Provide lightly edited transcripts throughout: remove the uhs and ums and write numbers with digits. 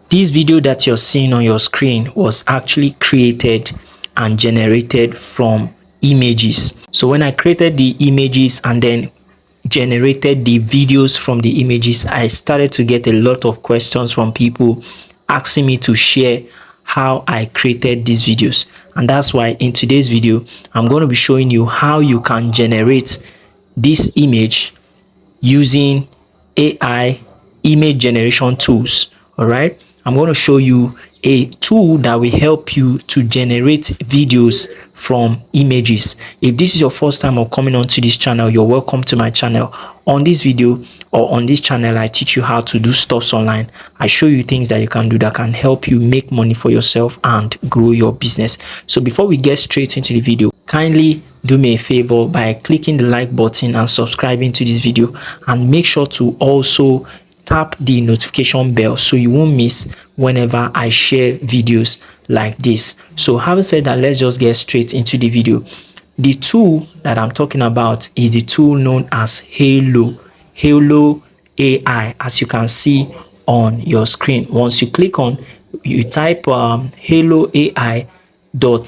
This video that you're seeing on your screen was actually created and generated from images. So when I created the images and then generated the videos from the images, I started to get a lot of questions from people asking me to share how I created these videos. And that's why in today's video, I'm going to be showing you how you can generate this image using AI image generation tools. All right, I'm going to show you a tool that will help you to generate videos from images. If this is your first time of coming onto this channel, you're welcome to my channel. On this video or on this channel, I teach you how to do stuffs online. I show you things that you can do that can help you make money for yourself and grow your business. So before we get straight into the video, kindly do me a favor by clicking the like button and subscribing to this video, and make sure to also tap the notification bell so you won't miss whenever I share videos like this. So having said that, let's just get straight into the video. The tool that I'm talking about is the tool known as Halo AI, as you can see on your screen. Once you click on, you type Halo AI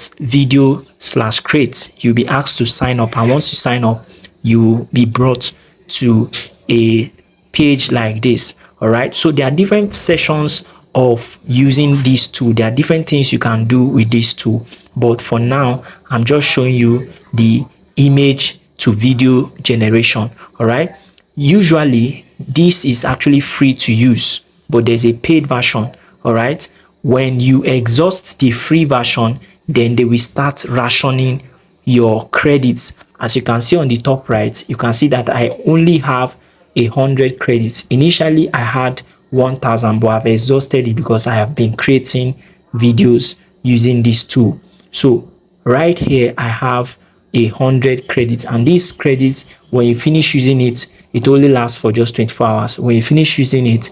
video/create, you'll be asked to sign up, and once you sign up, you'll be brought to a page like this. All right, so there are different sessions of using this tool. There are different things you can do with this tool, but for now I'm just showing you the image to video generation. All right, usually this is actually free to use, but there's a paid version. All right, when you exhaust the free version, then they will start rationing your credits. As you can see on the top right, you can see that I only have 100 credits. Initially I had 1000, but I've exhausted it because I have been creating videos using this tool. So right here I have 100 credits, and these credits, when you finish using it, it only lasts for just 24 hours. When you finish using it,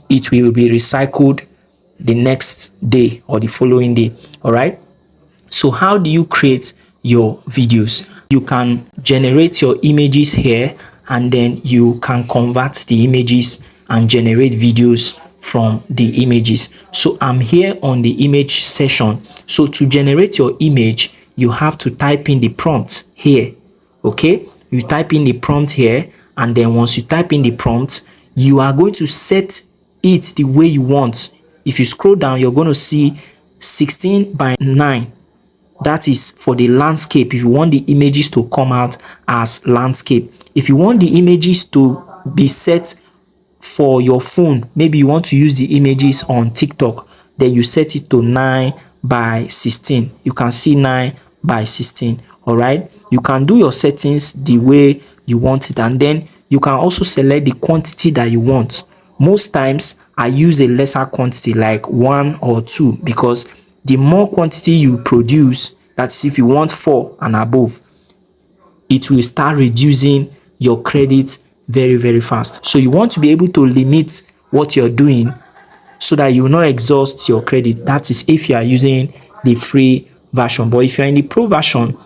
it will be recycled the next day or the following day. All right, so how do you create your videos? You can generate your images here, and then you can convert the images and generate videos from the images. So I'm here on the image session. So to generate your image, you have to type in the prompt here. Okay, you type in the prompt here, and then once you type in the prompt, you are going to set it the way you want. If you scroll down, you're going to see 16:9. That is for the landscape. If you want the images to come out as landscape, if you want the images to be set for your phone, maybe you want to use the images on TikTok, then you set it to 9:16. You can see 9:16. All right, you can do your settings the way you want it, and then you can also select the quantity that you want. Most times I use a lesser quantity, like 1 or 2, because the more quantity you produce, that's if you want 4 and above, it will start reducing your credit very fast. So you want to be able to limit what you're doing so that you will not exhaust your credit. That is if you are using the free version. But if you're in the pro version,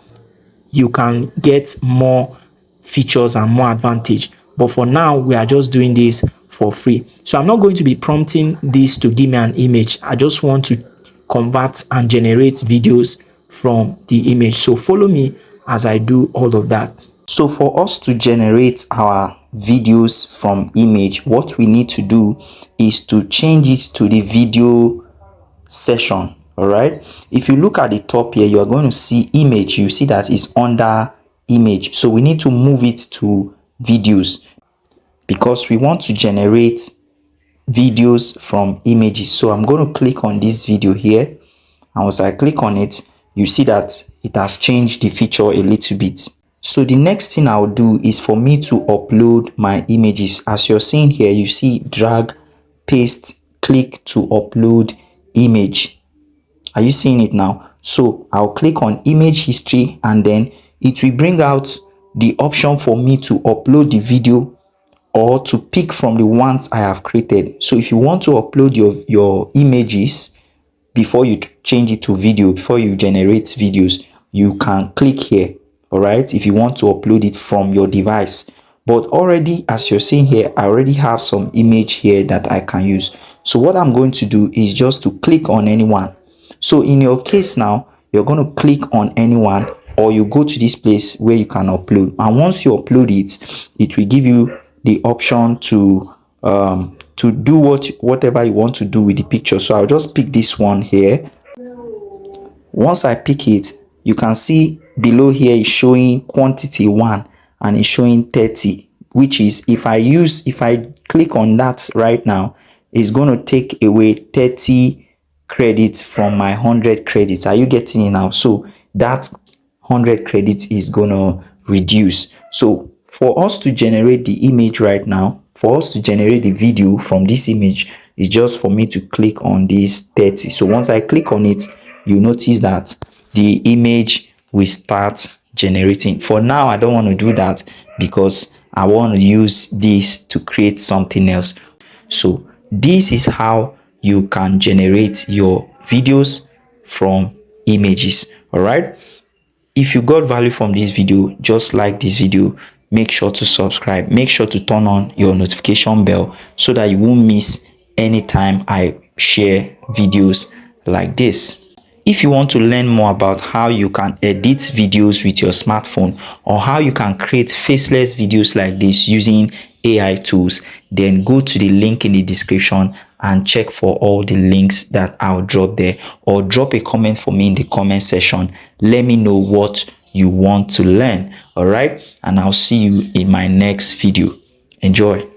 you can get more features and more advantage. But for now, we are just doing this for free. So I'm not going to be prompting this to give me an image. I just want to convert and generate videos from the image. So follow me as I do all of that. So for us to generate our videos from image, what we need to do is to change it to the video session. All right, if you look at the top here, you're going to see image. You see that it's under image, so we need to move it to videos because we want to generate videos from images. So I'm going to click on this video here, and once I click on it, you see that it has changed the feature a little bit. So the next thing I'll do is for me to upload my images. As you're seeing here, you see drag, paste, click to upload image. Are you seeing it now? So I'll click on image history, and then it will bring out the option for me to upload the video or to pick from the ones I have created. So if you want to upload your images before you change it to video, before you generate videos, you can click here. All right, if you want to upload it from your device. But already, as you're seeing here, I already have some image here that I can use. So what I'm going to do is just to click on anyone. So in your case now, you're going to click on anyone, or you go to this place where you can upload, and once you upload it, it will give you the option to do whatever you want to do with the picture. So I'll just pick this one here. Once I pick it, you can see below here is showing quantity 1 and it's showing 30, which is, if I click on that right now, it's going to take away 30 credits from my 100 credits. Are you getting it now? So that 100 credits is going to reduce. So for us to generate the image right now, for us to generate the video from this image, is just for me to click on this 30. So once I click on it, you notice that the image will start generating. For now, I don't want to do that because I want to use this to create something else. So this is how you can generate your videos from images. All right. If you got value from this video, just like this video, make sure to subscribe, make sure to turn on your notification bell so that you won't miss anytime I share videos like this. If you want to learn more about how you can edit videos with your smartphone, or how you can create faceless videos like this using AI tools, then go to the link in the description and check for all the links that I'll drop there, or drop a comment for me in the comment section. Let me know what you want to learn. All right, and I'll see you in my next video. Enjoy.